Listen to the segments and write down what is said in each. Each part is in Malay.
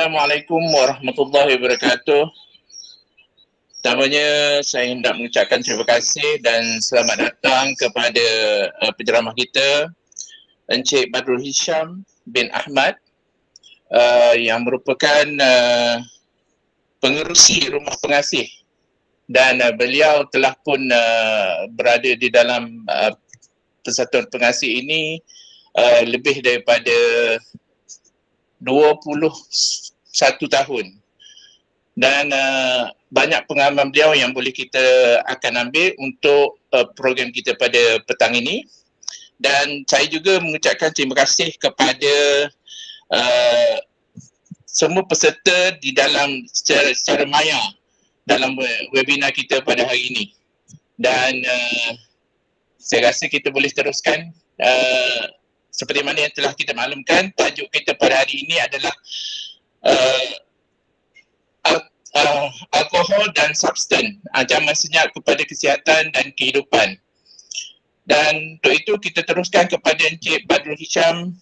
Assalamualaikum warahmatullahi wabarakatuh. Pertamanya saya hendak mengucapkan terima kasih dan selamat datang kepada penceramah kita Encik Badrul Hisham bin Ahmad yang merupakan pengerusi Rumah Pengasih, dan beliau telah pun berada di dalam Persatuan Pengasih ini lebih daripada 21 tahun, dan banyak pengalaman beliau yang boleh kita akan ambil untuk program kita pada petang ini. Dan saya juga mengucapkan terima kasih kepada semua peserta di dalam secara maya dalam webinar kita pada hari ini. Dan saya rasa kita boleh teruskan. Seperti mana yang telah kita maklumkan, tajuk kita pada hari ini adalah alkohol dan substan, ancaman senyap kepada kesihatan dan kehidupan. Dan untuk itu kita teruskan kepada Encik Badrul Hisham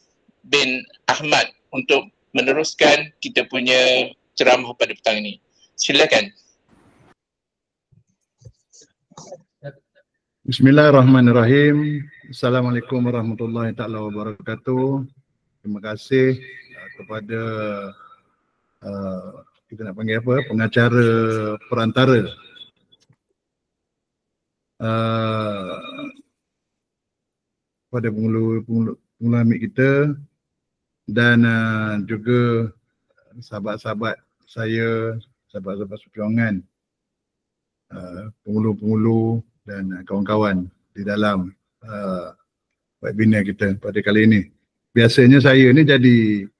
bin Ahmad untuk meneruskan kita punya ceramah pada petang ini. Silakan. Bismillahirrahmanirrahim. Assalamualaikum warahmatullahi taala wabarakatuh. Terima kasih kepada kita nak panggil apa, pengacara perantara pada penghulu amik kita, dan juga sahabat-sahabat saya, sahabat-sahabat perjuangan, penghulu-penghulu dan kawan-kawan di dalam webinar kita pada kali ini. Biasanya saya ni jadi,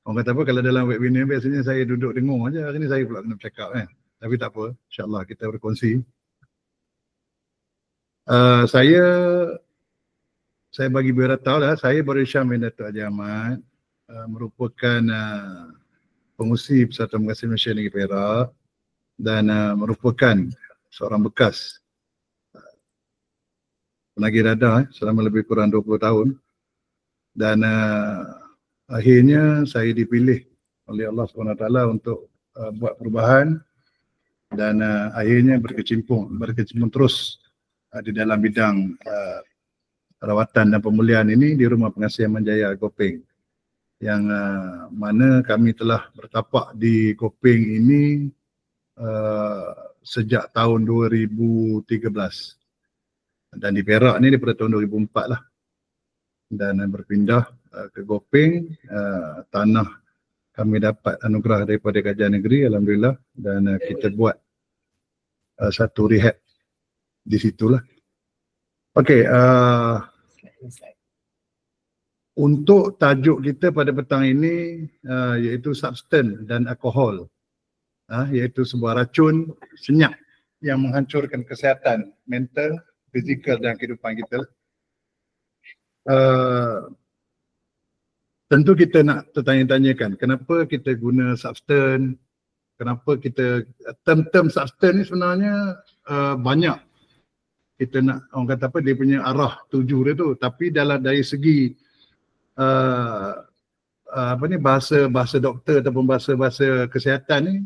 orang kata apa, kalau dalam webinar biasanya saya duduk dengar aja, hari ni saya pula kena bercakap kan. Tapi tak apa, insyaAllah kita berkongsi. Saya bagi beritahu lah, saya Badrul Hisham bin Datuk Haji Ahmad, merupakan pengurusi Persatuan Pengasih Malaysia Negeri Perak, dan merupakan seorang bekas penagih dadah selama lebih kurang 20 tahun. Dan akhirnya saya dipilih oleh Allah SWT untuk buat perubahan, dan akhirnya berkecimpung terus di dalam bidang rawatan dan pemulihan ini di Rumah Pengasih Amanjaya Kopeng, yang mana kami telah bertapak di Kopeng ini sejak tahun 2013, dan di Perak ni daripada tahun 2004 lah, dan berpindah ke Kopeng. Tanah kami dapat anugerah daripada Kerajaan Negeri, alhamdulillah, dan kita buat satu rehab di situlah. Okey, untuk tajuk kita pada petang ini iaitu substan dan alkohol, iaitu sebuah racun senyap yang menghancurkan kesihatan mental, fizikal dan kehidupan kita. Tentu kita nak tertanya-tanyakan kenapa kita guna substan, kenapa kita, term-term substan ni sebenarnya banyak kita nak, orang kata apa, dia punya arah tuju dia tu, tapi dari segi bahasa doktor ataupun bahasa kesihatan ni,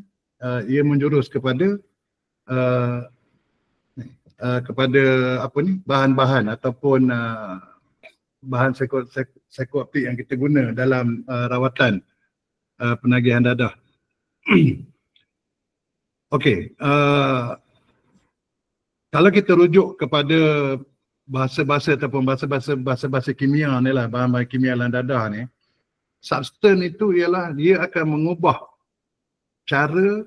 ia menjurus kepada bahan-bahan ataupun bahan psikoaktif yang kita guna dalam rawatan penagihan dadah. Okey, kalau kita rujuk kepada bahasa-bahasa ataupun bahasa-bahasa kimia ni lah, bahan-bahan kimia dalam dadah ni, substan itu ialah dia akan mengubah cara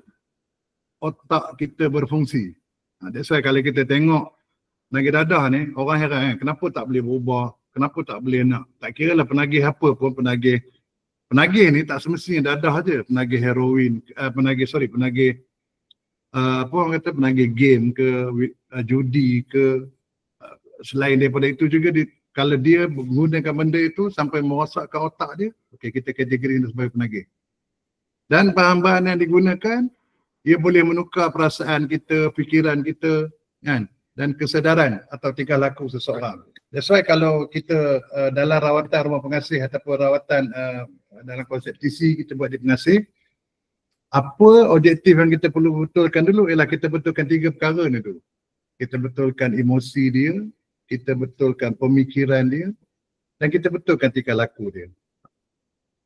otak kita berfungsi. That's why kalau kita tengok penagih dadah ni, orang heran kenapa tak boleh berubah, kenapa tak boleh nak, tak kira lah penagih apa pun, penagih ni tak semestinya dadah je, penagih heroin, penagih orang kata penagih game ke, judi ke, selain daripada itu juga kalau dia menggunakan benda itu sampai merosakkan otak dia, okey, kita kategori itu sebagai penagih. Dan bahan-bahan yang digunakan, ia boleh menukar perasaan kita, fikiran kita, kan, dan kesedaran atau tingkah laku seseorang. That's why kalau kita dalam rawatan rumah pengasih ataupun rawatan dalam konsep TC kita buat di pengasih, Apa objektif yang kita perlu betulkan dulu ialah kita betulkan 3 perkara ni dulu. Kita betulkan emosi dia, kita betulkan pemikiran dia, dan kita betulkan tingkah laku dia.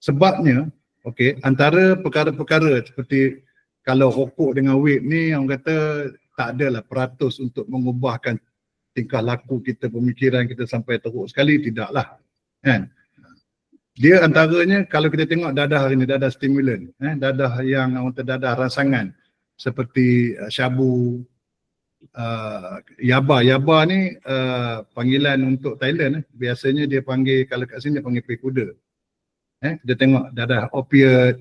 Sebabnya, okey, antara perkara-perkara seperti kalau rokok dengan vape ni, orang kata tak adalah peratus untuk mengubahkan tingkah laku kita, pemikiran kita sampai teruk sekali, tidaklah. Kan? Dia antaranya kalau kita tengok dadah hari ni, dadah stimulan, dadah yang orang kata dadah rangsangan seperti syabu, yaba. Yaba ni panggilan untuk Thailand. Biasanya dia panggil, kalau kat sini dia panggil pek kuda. Kita tengok dadah opiat,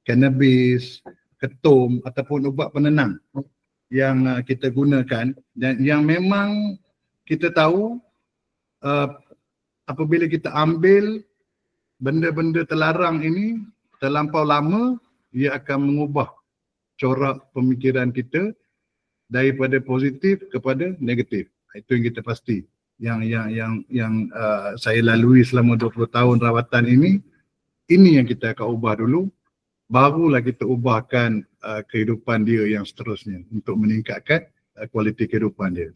cannabis, ketum ataupun ubat penenang yang kita gunakan dan yang memang kita tahu apabila kita ambil benda-benda terlarang ini terlampau lama, ia akan mengubah corak pemikiran kita daripada positif kepada negatif. Itu yang kita pasti. Yang saya lalui selama 20 tahun rawatan ini yang kita akan ubah dulu, barulah kita ubahkan kehidupan dia yang seterusnya untuk meningkatkan kualiti kehidupan dia.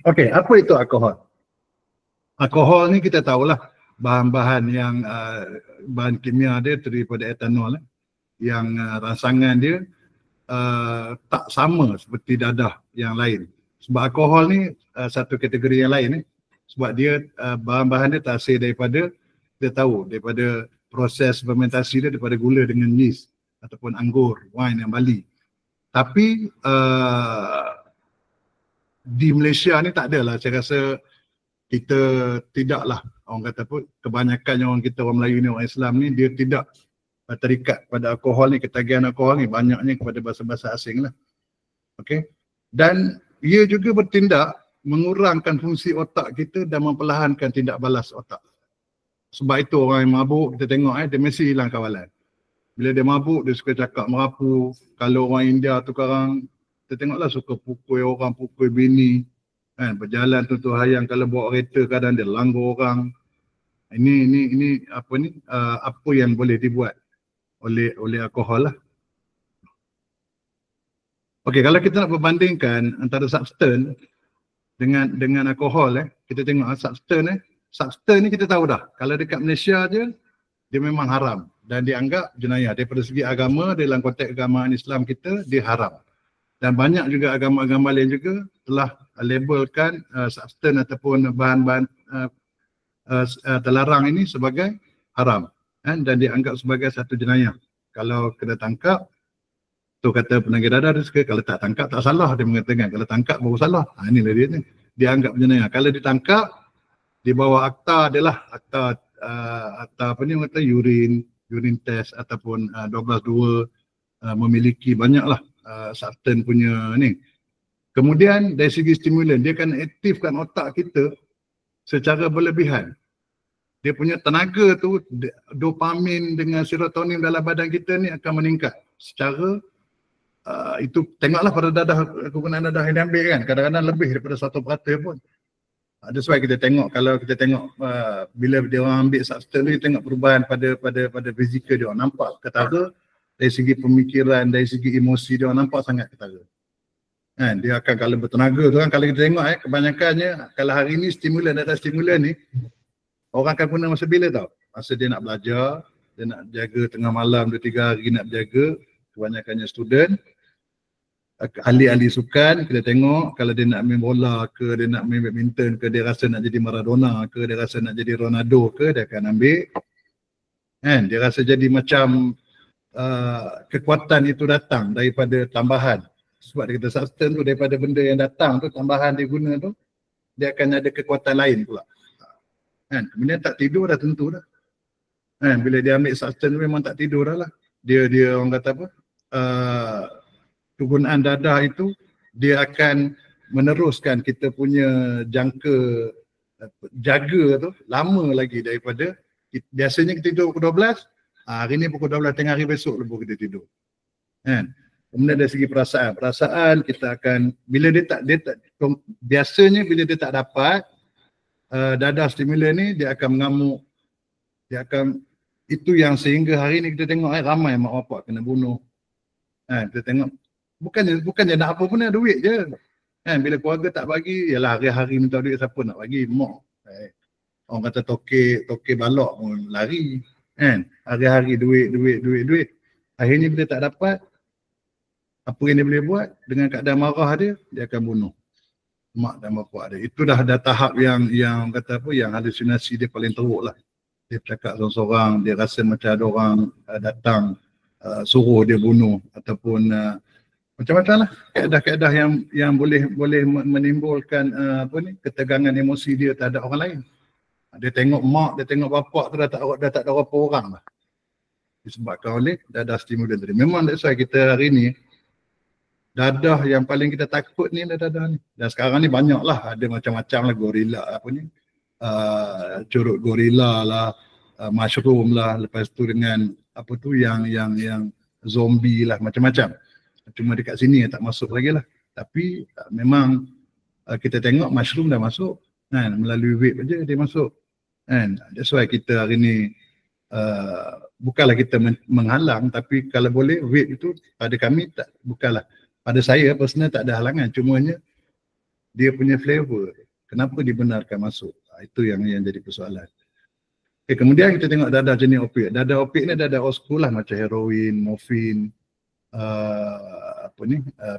Okey, apa itu alkohol? Alkohol ni kita tahulah bahan-bahan yang bahan kimia dia daripada etanol yang rangsangan dia tak sama seperti dadah yang lain. Sebab alkohol ni satu kategori yang lain sebab dia bahan-bahan dia terhasil daripada, kita tahu daripada proses fermentasi dia daripada gula dengan yeast ataupun anggur, wine yang Bali. Tapi di Malaysia ni tak adalah, saya rasa kita tidaklah, orang kata apa, kebanyakan orang kita, orang Melayu ni, orang Islam ni, dia tidak terikat pada alkohol ni, ketagihan alkohol ni banyaknya kepada bahasa-bahasa asing lah. Okay. Dan ia juga bertindak mengurangkan fungsi otak kita dan memperlahankan tindak balas otak. Sebab itu orang yang mabuk, kita tengok dia mesti hilang kawalan. Bila dia mabuk, dia suka cakap merapu. Kalau orang India tu sekarang, kita tengoklah suka pukul orang, pukul bini. Kan, berjalan tutur hayang, kalau bawa kereta kadang dia langgar orang. Ini apa yang boleh dibuat oleh alkohol lah. Okey, kalau kita nak berbandingkan antara substan dengan alkohol kita tengok substan substan ni kita tahu dah. Kalau dekat Malaysia je dia memang haram dan dianggap jenayah. Daripada segi agama, dalam konteks keagamaan Islam kita, dia haram. Dan banyak juga agama-agama lain juga telah labelkan substan ataupun bahan-bahan terlarang ini sebagai haram dan dianggap sebagai satu jenayah. Kalau kena tangkap, tu kata penagih dadah dia suka, kalau tak tangkap tak salah, dia mengatakan kalau tangkap baru salah. Inilah dia ni, dianggap jenayah. Kalau ditangkap, di bawah akta adalah akta apa ni, kata urine test ataupun 12.2 memiliki banyaklah substan punya ni. Kemudian dari segi stimulan, dia akan aktifkan otak kita secara berlebihan. Dia punya tenaga tu, dopamin dengan serotonin dalam badan kita ni akan meningkat secara itu tengoklah pada dadah, kegunaan dadah yang diambil kan, kadang-kadang lebih daripada 1% pun. Ada sebab kita tengok, kalau kita tengok bila dia orang ambil substan tu, kita tengok perubahan pada fizikal dia orang, nampak ketara. Dari segi pemikiran, dari segi emosi dia orang nampak sangat ketara. Kan, dia akan kalau bertenaga tu kan, kalau kita tengok kebanyakannya, kalau hari ni stimulan data stimulan ni, orang akan guna masa bila tau? Masa dia nak belajar, dia nak jaga tengah malam 2-3 hari nak berjaga, kebanyakannya student. Ahli-ahli sukan, kita tengok kalau dia nak main bola ke, dia nak main badminton ke, dia rasa nak jadi Maradona ke, dia rasa nak jadi Ronaldo ke, dia akan ambil. Kan, dia rasa jadi macam kekuatan itu datang daripada tambahan. Sebab dia kata substan tu daripada benda yang datang tu, tambahan dia guna tu, dia akan ada kekuatan lain pula. Kan, kemudian tak tidur dah tentu dah. Kan, bila dia ambil substan tu memang tak tidur dah lah. Dia orang kata apa, kegunaan dadah itu dia akan meneruskan kita punya jangka jaga tu lama lagi daripada biasanya kita tidur pukul 12, hari ni pukul 12 tengah hari, besok lepas kita tidur. Kan? Kemudian dari segi perasaan kita akan, bila dia tak biasanya bila dia tak dapat dadah stimulan ni, dia akan mengamuk, dia akan Itu yang sehingga hari ni kita tengok ramai mak bapak kena bunuh. Kita tengok bukannya nak apa pun, duit je. Bila keluarga tak bagi, yalah hari-hari minta duit, siapa nak bagi? Mak. Orang kata tokek balok pun lari. Hari-hari duit. Akhirnya bila tak dapat, apa yang dia boleh buat, dengan keadaan marah dia akan bunuh mak dan bapak dia. Itu dah tahap yang kata apa, yang halusinasi dia paling teruk lah. Dia bercakap seorang-seorang, dia rasa macam ada orang datang suruh dia bunuh, ataupun macam-macam lah keadaan-keadaan yang boleh menimbulkan ketegangan emosi dia terhadap orang lain. Dia tengok mak, dia tengok bapak tu dah tak ada berapa orang lah. Disebabkan oleh dadah stimulan tadi. Memang that's why kita hari ni dadah yang paling kita takut ni adalah dadah ni. Dan sekarang ni banyak lah, ada macam-macam lah, gorila curut gorila lah, mushroom lah, lepas tu dengan apa tu yang zombie lah, macam-macam. Cuma dekat sini tak masuk lagi lah. Tapi memang kita tengok mushroom dah masuk, melalui vape aja dia masuk. That's why kita hari ni bukanlah kita menghalang, tapi kalau boleh vape itu pada kami bukanlah, pada saya personal tak ada halangan, cumanya dia punya flavor, kenapa dibenarkan masuk? Itu yang jadi persoalan. Kemudian kita tengok dadah jenis opiat. Dadah opiat ni dadah old school lah, macam heroin, morfin,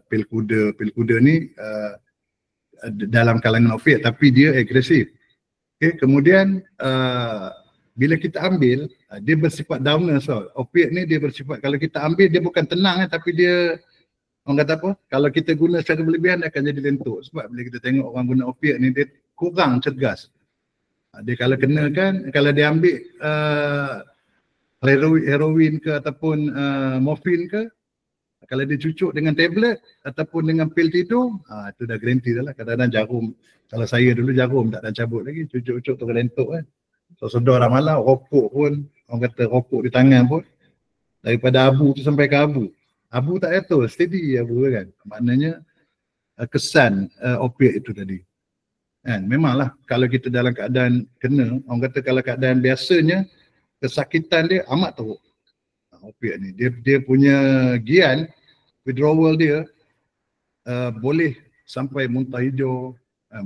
pil kuda. Pil kuda ni dalam kalangan opiat, tapi dia agresif. Kemudian bila kita ambil, dia bersifat downer. So opiat ni dia bersifat, kalau kita ambil dia bukan tenang, tapi dia, orang kata apa, kalau kita guna secara berlebihan dia akan jadi lentuk. Sebab bila kita tengok orang guna opiat ni, dia kurang cergas. Dia kalau kena kan, kalau dia ambil heroin ke ataupun morfin ke, kalau dia cucuk dengan tablet ataupun dengan pil tidur, itu dah garanti dah lah. Kadang-kadang jarum, kalau saya dulu jarum tak ada cabut lagi, cucuk-cucuk tu kelentuk kan. So sedar dah malam, rokok pun, orang kata rokok di tangan pun, daripada abu tu sampai ke abu. Abu tak jatuh, steady abu kan. Maknanya kesan opiat itu tadi. Memanglah kalau kita dalam keadaan kena, orang kata kalau keadaan biasanya, kesakitan dia amat teruk. Opiat ni, dia punya gian, withdrawal dia boleh sampai muntah hijau,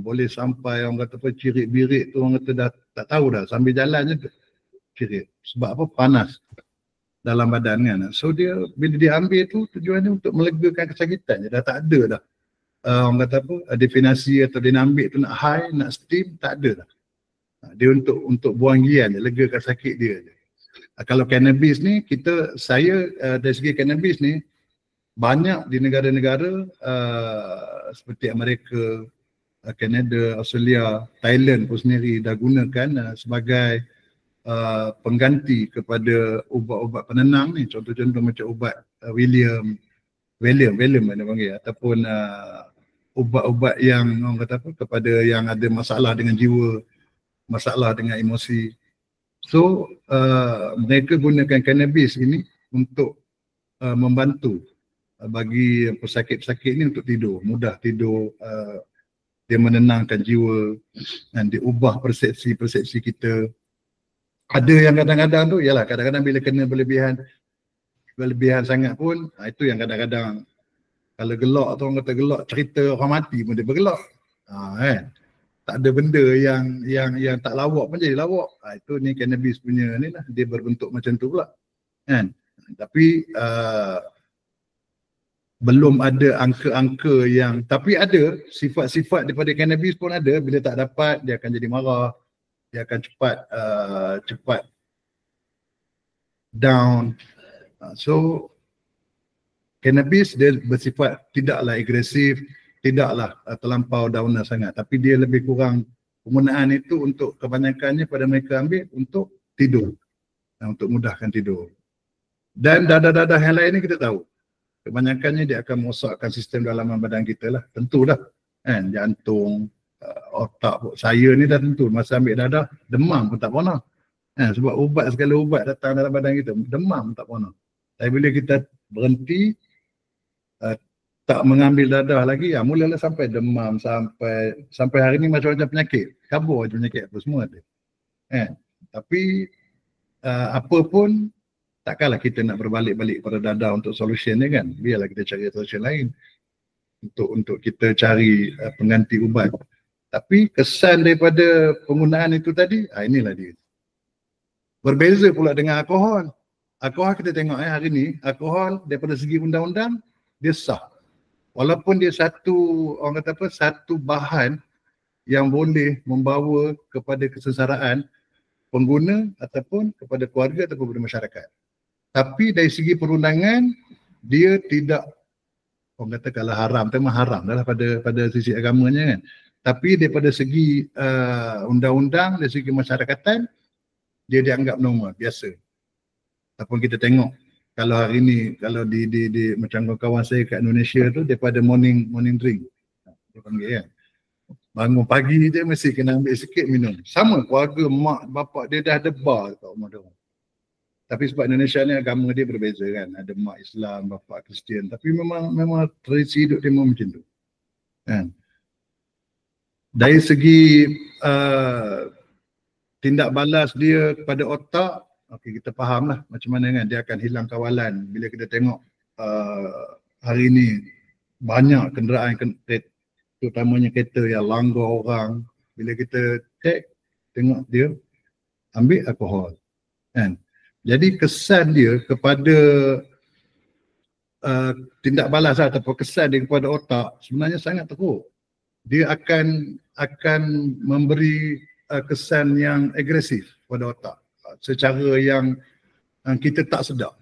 boleh sampai orang kata apa, cirit-birit tu orang kata dah tak tahu dah, sambil jalan je cirit. Sebab apa? Panas dalam badan kan. So dia, bila dia ambil tu tujuannya untuk melegakan kesakitan je, dah tak ada dah. Orang kata apa, definasi atau dia nak ambil tu nak high, nak steam, tak ada dah. Dia untuk buang gian je, legakan sakit dia je. Kalau cannabis ni, saya dari segi cannabis ni, banyak di negara-negara seperti Amerika, Kanada, Australia, Thailand pun sendiri dah gunakan sebagai pengganti kepada ubat-ubat penenang ni. Contoh-contoh macam ubat William mana panggil, ataupun ubat-ubat yang orang kata apa, kepada yang ada masalah dengan jiwa, masalah dengan emosi. So mereka gunakan cannabis ini untuk membantu bagi pesakit-pesakit ni untuk tidur, mudah tidur, dia menenangkan jiwa dan dia ubah persepsi kita. Ada yang kadang-kadang tu, yalah kadang-kadang bila kena berlebihan sangat pun, itu yang kadang-kadang kalau gelak tu, orang kata gelak, cerita orang mati pun dia bergelak. Tak ada benda yang tak lawak pun jadi lawak. Itu ni cannabis punya ni lah, dia berbentuk macam tu pula. Tapi belum ada angka-angka yang, tapi ada sifat-sifat daripada cannabis pun ada. Bila tak dapat, dia akan jadi marah, dia akan cepat down. So cannabis dia bersifat tidaklah agresif, tidaklah terlampau downer sangat, tapi dia lebih kurang penggunaan itu untuk kebanyakannya pada mereka ambil untuk tidur, untuk mudahkan tidur. Dan dadah-dadah yang lain ni kita tahu, kebanyakannya dia akan merosakkan sistem dalaman badan kita lah, tentu dah kan, jantung, otak. Saya ni dah tentu masa ambil dadah, demam pun tak pernah, sebab segala ubat datang dalam badan kita, demam pun tak pernah. Tapi bila kita berhenti, tak mengambil dadah lagi, mulalah sampai demam, sampai hari ni macam-macam penyakit, kabur je penyakit apa semua ada. Tapi apa pun takkanlah kita nak berbalik-balik pada dadah untuk solution ni kan. Biarlah kita cari solution lain untuk kita cari pengganti ubat. Tapi kesan daripada penggunaan itu tadi, inilah dia. Berbeza pula dengan alkohol. Alkohol kita tengok hari ni, alkohol daripada segi undang-undang dia sah. Walaupun dia satu bahan yang boleh membawa kepada kesengsaraan pengguna ataupun kepada keluarga ataupun kepada masyarakat. Tapi dari segi perundangan dia tidak, orang kata kalau haram, memang haram dah pada sisi agamanya kan. Tapi daripada segi undang-undang, dari segi masyarakatan, dia dianggap normal, biasa. Ataupun kita tengok kalau hari ni, kalau di macam kawan saya kat Indonesia tu, daripada morning drink, dia panggil kan. Bangun pagi dia mesti kena ambil sikit minum. Sama keluarga, mak, bapak dia dah ada bar kat rumah dia. Tapi sebab Indonesia ni agama dia berbeza kan. Ada mak Islam, bapak Kristian. Tapi memang tradisi hidup dia memang macam tu. Kan? Dari segi tindak balas dia kepada otak, okey, kita faham lah macam mana kan. Dia akan hilang kawalan. Bila kita tengok hari ni banyak kenderaan, terutamanya kereta yang langgar orang. Bila kita check, tengok dia ambil alkohol. Kan? Jadi kesan dia kepada tindak balas ataupun kesan dia kepada otak sebenarnya sangat teruk. Dia akan memberi kesan yang agresif pada otak secara yang kita tak sedar.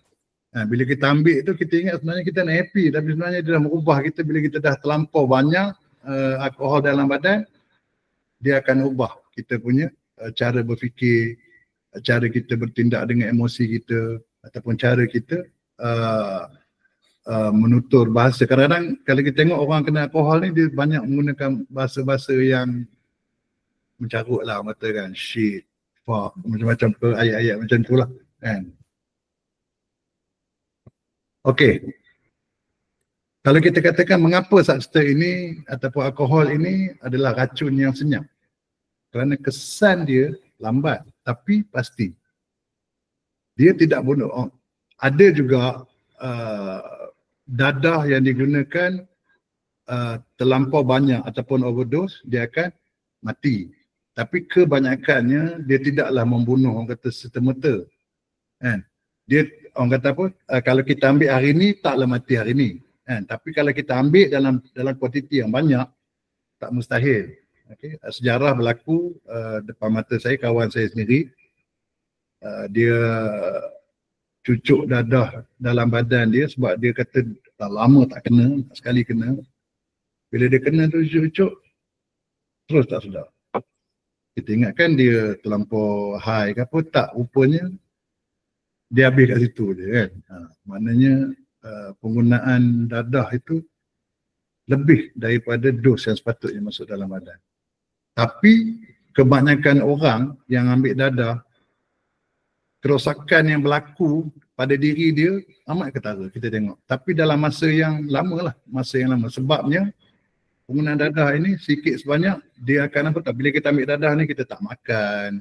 Bila kita ambil tu kita ingat sebenarnya kita nak happy, tapi sebenarnya dia dah merubah kita. Bila kita dah terlampau banyak alkohol dalam badan, dia akan ubah kita punya cara berfikir, cara kita bertindak dengan emosi kita ataupun cara kita menutur bahasa. Kadang-kadang kalau kita tengok orang kena alkohol ni, dia banyak menggunakan bahasa-bahasa yang mencarut lah, kata kan, shit, fuck, macam-macam ayat-ayat macam tu lah kan. Okey, kalau kita katakan mengapa substance ini ataupun alkohol ini adalah racun yang senyap, kerana kesan dia lambat tapi pasti. Dia tidak bunuh. Ada juga dadah yang digunakan terlampau banyak ataupun overdose, dia akan mati. Tapi kebanyakannya dia tidaklah membunuh, orang kata serta-merta. Kan? Dia, orang kata apa, kalau kita ambil hari ni taklah mati hari ni. Kan? Tapi kalau kita ambil dalam kuantiti yang banyak, tak mustahil. Okay. Sejarah berlaku depan mata saya, kawan saya sendiri, dia cucuk dadah dalam badan dia sebab dia kata dah lama tak kena, sekali kena. Bila dia kena tu cucuk, terus tak sedar. Kita ingatkan dia terlampau high ke apa, tak, rupanya dia habis kat situ je kan. Maknanya penggunaan dadah itu lebih daripada dos yang sepatutnya masuk dalam badan. Tapi kebanyakan orang yang ambil dadah, kerosakan yang berlaku pada diri dia amat ketara kita tengok. Tapi dalam masa yang lama lah, sebabnya penggunaan dadah ini sikit sebanyak dia akan apa tak, bila kita ambil dadah ni kita tak makan,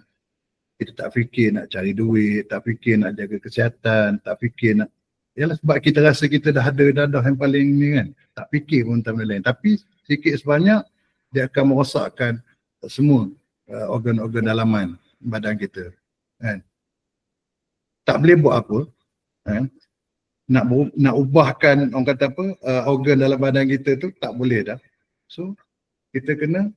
kita tak fikir nak cari duit, tak fikir nak jaga kesihatan, tak fikir nak, yalah sebab kita rasa kita dah ada dadah yang paling ni kan, tak fikir pun tentang benda lain. Tapi sikit sebanyak dia akan merosakkan semua organ-organ dalaman badan kita kan. Tak boleh buat apa kan? Nak ubahkan, orang kata apa, organ dalam badan kita tu tak boleh dah. So kita kena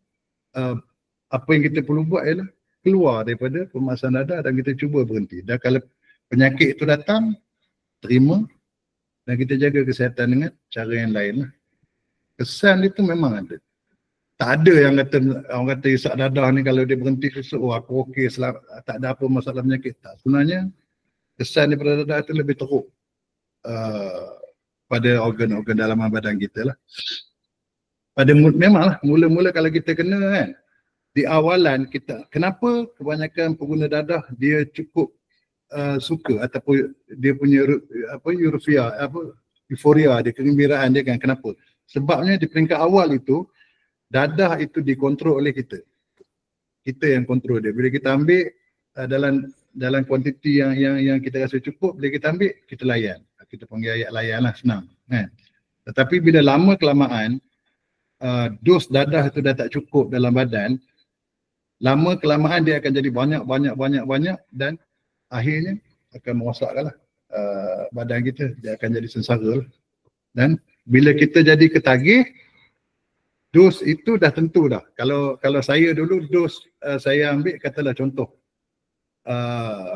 apa yang kita perlu buat ialah keluar daripada pemasan dadah dan kita cuba berhenti. Dan kalau penyakit itu datang, terima dan kita jaga kesihatan dengan cara yang lain lah. Kesan itu memang ada. Tak ada yang kata, orang kata isak dadah ni kalau dia berhenti susuk, oh aku okey, tak ada apa masalah penyakit. Tak. Sebenarnya kesan daripada dadah itu lebih teruk pada organ-organ dalaman badan kita lah. Memanglah mula-mula kalau kita kena kan, di awalan kita, kenapa kebanyakan pengguna dadah dia cukup suka ataupun dia punya euforia, dia kegembiraan dia kan, kenapa? Sebabnya di peringkat awal itu dadah itu dikontrol oleh kita. Kita yang kontrol dia. Bila kita ambil dalam kuantiti yang kita rasa cukup, bila kita ambil, kita layan. Kita panggil ayat layan lah, senang. Kan? Tetapi bila lama kelamaan, dos dadah itu dah tak cukup dalam badan, lama kelamaan dia akan jadi banyak dan akhirnya akan merosakkan lah badan kita. Dia akan jadi sengsara lah. Dan bila kita jadi ketagih, dos itu dah tentu dah. Kalau saya dulu dos saya ambil, katalah contoh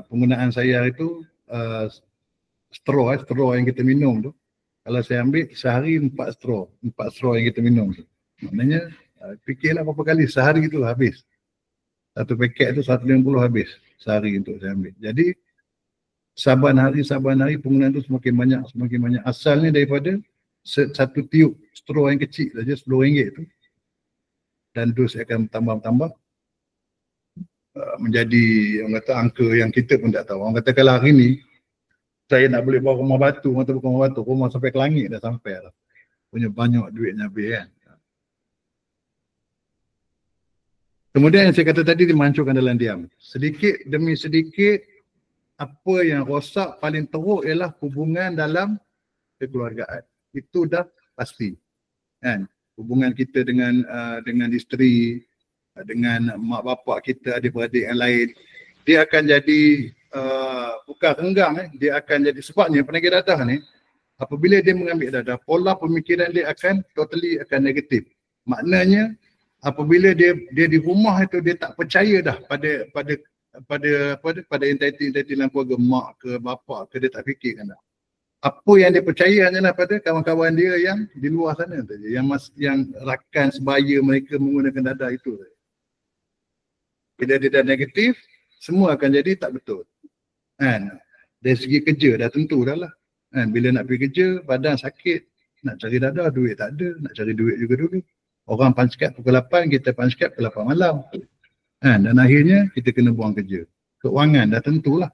penggunaan saya itu straw yang kita minum tu. Kalau saya ambil sehari 4 straw yang kita minum tu. Maknanya fikirlah berapa kali sehari itu habis. Satu paket tu 150 habis sehari untuk saya ambil. Jadi saban hari penggunaan tu semakin banyak. Asalnya daripada satu tiup straw yang kecil saja RM10 tu. Dan dos akan tambah menjadi orang kata angka yang kita pun tak tahu. Orang kata kalau hari ni saya nak boleh bawa rumah batu, rumah sampai ke langit dah sampai lah. Punya banyak duitnya habis kan. Kemudian yang saya kata tadi, dimancurkan dalam diam. Sedikit demi sedikit, apa yang rosak paling teruk ialah hubungan dalam kekeluargaan. Itu dah pasti. Kan? Hubungan kita dengan isteri, dengan mak bapak kita, adik-beradik yang lain, dia akan jadi bukan renggang, dia akan jadi, sebabnya penagih dadah ni, apabila dia mengambil dadah, pola pemikiran dia akan negatif. Maknanya apabila dia di rumah itu, dia tak percaya dah pada entiti dalam keluarga, mak ke bapak ke, dia tak fikirkan dah. Apa yang dia percaya hanyalah pada kawan-kawan dia yang di luar sana saja, yang rakan sebaya mereka menggunakan dadah itu. Bila dia dah negatif, semua akan jadi tak betul. Kan? Dari segi kerja dah tentu dah lah. Kan? Bila nak pergi kerja, badan sakit, nak cari dadah, duit tak ada, nak cari duit juga dulu. Orang punch-card pukul 8, kita punch-card pukul 8 malam. Kan? Dan akhirnya kita kena buang kerja. Keuangan dah tentulah.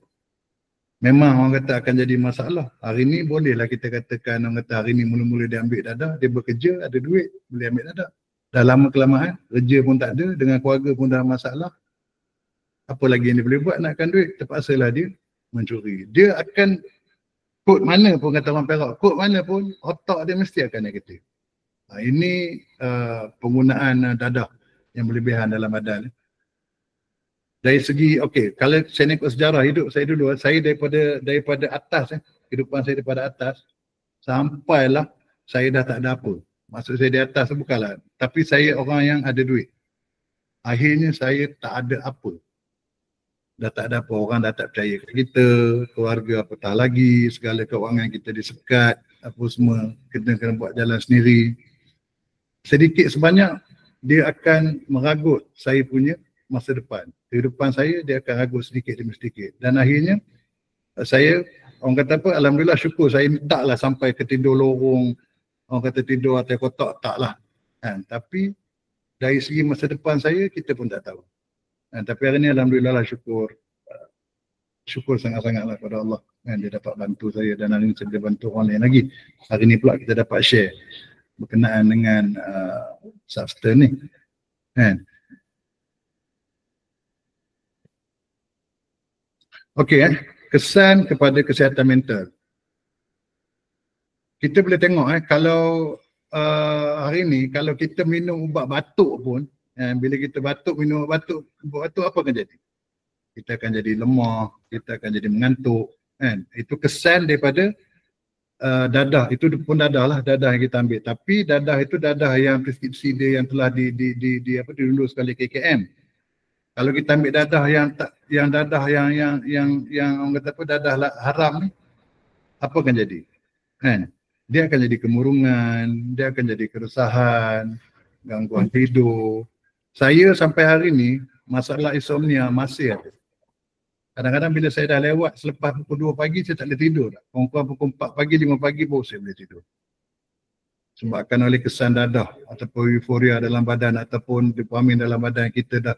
Memang orang kata akan jadi masalah. Hari ni bolehlah kita katakan, orang kata hari ni mula-mula dia ambil dadah, dia bekerja, ada duit, boleh ambil dadah. Dah lama kelamaan, kerja pun tak ada, dengan keluarga pun dah masalah. Apa lagi yang dia boleh buat nakkan duit? Terpaksalah dia mencuri. Dia akan, kod mana pun kata orang Perak, kod mana pun otak dia mesti akan negatif. Ini penggunaan dadah yang berlebihan dalam badan. Dari segi, kalau saya ikut sejarah hidup saya dulu, saya daripada atas, kehidupan saya daripada atas, sampailah saya dah tak ada apa. Maksud saya di atas bukanlah, tapi saya orang yang ada duit. Akhirnya saya tak ada apa. Dah tak ada apa, orang dah tak percaya kat kita, keluarga apatah lagi, segala keuangan kita disekat, apa semua, kita kena buat jalan sendiri. Sedikit sebanyak, dia akan meragut saya punya masa depan. Kehidupan saya, dia akan ragut sedikit demi sedikit. Dan akhirnya, saya, orang kata apa, alhamdulillah syukur, saya taklah sampai ke tidur lorong, orang kata tidur atas kotak, taklah. Tapi, dari segi masa depan saya, kita pun tak tahu. Tapi hari ni alhamdulillah lah, syukur sangat-sangatlah kepada Allah. Dia dapat bantu saya dan hari ni saya boleh bantu orang lain lagi. Hari ni pula kita dapat share berkenaan dengan substance ni. Kesan kepada kesihatan mental. Kita boleh tengok kalau hari ni kalau kita minum ubat batuk pun, bila kita batuk, minum ubat batuk, apa akan jadi? Kita akan jadi lemah, kita akan jadi mengantuk. Itu kesan daripada dadah. Itu pun dadah lah, dadah yang kita ambil. Tapi dadah itu dadah yang preskripsi dia yang telah dilulus oleh KKM. Kalau kita ambil dadah yang orang kata apa, dadah haram ni, apa akan jadi? Dia akan jadi kemurungan, dia akan jadi keresahan, gangguan tidur. Saya sampai hari ni, masalah insomnia masih ada. Kadang-kadang bila saya dah lewat selepas pukul 2 pagi, saya tak boleh tidur. Kurang-kurang pukul 4 pagi, 5 pagi baru saya boleh tidur. Sebabkan oleh kesan dadah ataupun euforia dalam badan ataupun dopamin dalam badan kita dah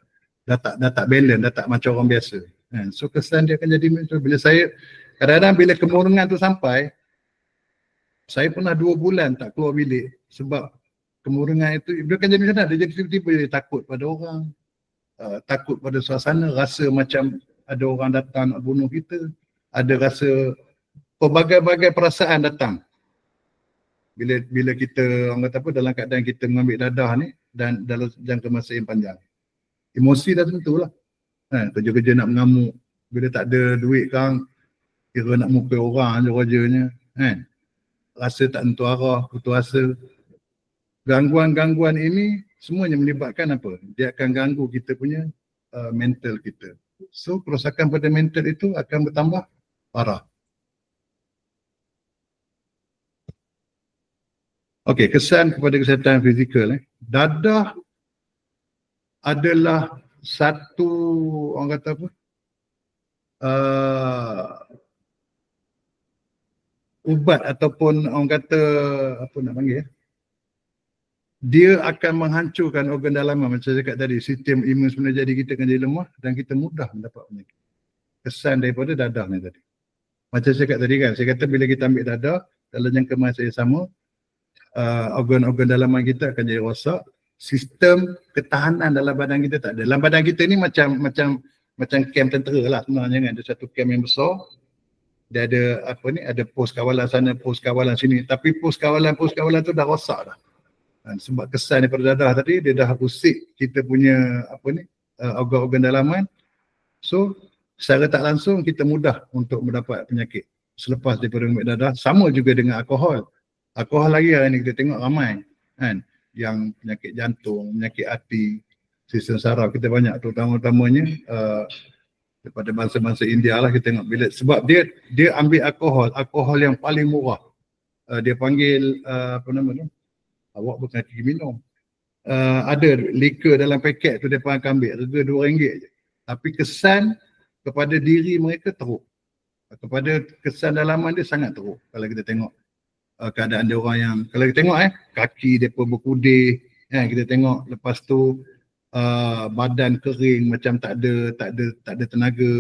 tak balance, dah tak macam orang biasa. So kesan dia akan jadi macam bila saya, kadang-kadang bila kemurungan tu sampai, saya pernah 2 bulan tak keluar bilik sebab kemurungan itu, dia akan jadi macam mana? Dia jadi tiba-tiba dia takut pada orang, takut pada suasana, rasa macam ada orang datang nak bunuh kita, ada rasa pelbagai-bagai perasaan datang bila kita orang kata apa dalam keadaan kita mengambil dadah ni dan dalam jangka masa yang panjang. Emosi dah tentulah. Kerja-kerja nak mengamuk, bila tak ada duit kan kira nak mukul orang je kerjanya, kan. Rasa tak tentu arah, putus asa. Gangguan-gangguan ini semuanya melibatkan apa? Dia akan ganggu kita punya mental kita. So kerosakan pada mental itu akan bertambah parah. Okey, kesan kepada kesihatan fizikal. Dadah adalah satu, orang kata apa, ubat ataupun orang kata, apa nak panggil, dia akan menghancurkan organ dalaman. Macam saya cakap tadi, sistem imun sebenarnya jadi kita akan jadi lemah dan kita mudah mendapat penyakit. Kesan daripada dadah ni tadi. Macam saya cakap tadi kan, saya kata bila kita ambil dadah, dalam jangka masa yang sama, organ-organ dalaman kita akan jadi rosak. Sistem ketahanan dalam badan kita tak ada. Dalam badan kita ni macam kem tentera lah sebenarnya kan. Ada satu kem yang besar. Dia ada apa ni, ada pos kawalan sana, pos kawalan sini. Tapi pos kawalan tu dah rosak dah. Dan sebab kesan daripada dadah tadi, dia dah usik kita punya apa ni, organ-organ dalaman. So secara tak langsung kita mudah untuk mendapat penyakit selepas daripada ambil dadah. Sama juga dengan alkohol. Alkohol lagi hari ni kita tengok ramai kan, yang penyakit jantung, penyakit hati, sistem saraf kita banyak, terutamanya daripada bangsa-bangsa India lah kita tengok. Bila sebab dia ambil alkohol yang paling murah. Dia panggil apa nama tu? Awak bukan pergi minum. Ada liquor dalam paket tu dia akan ambil harga RM2 je. Tapi kesan kepada diri mereka teruk. Kepada kesan dalaman dia sangat teruk kalau kita tengok. Keadaan dia orang yang, kalau kita tengok kaki dia pun berkudih, kita tengok lepas tu badan kering macam tak ada tenaga,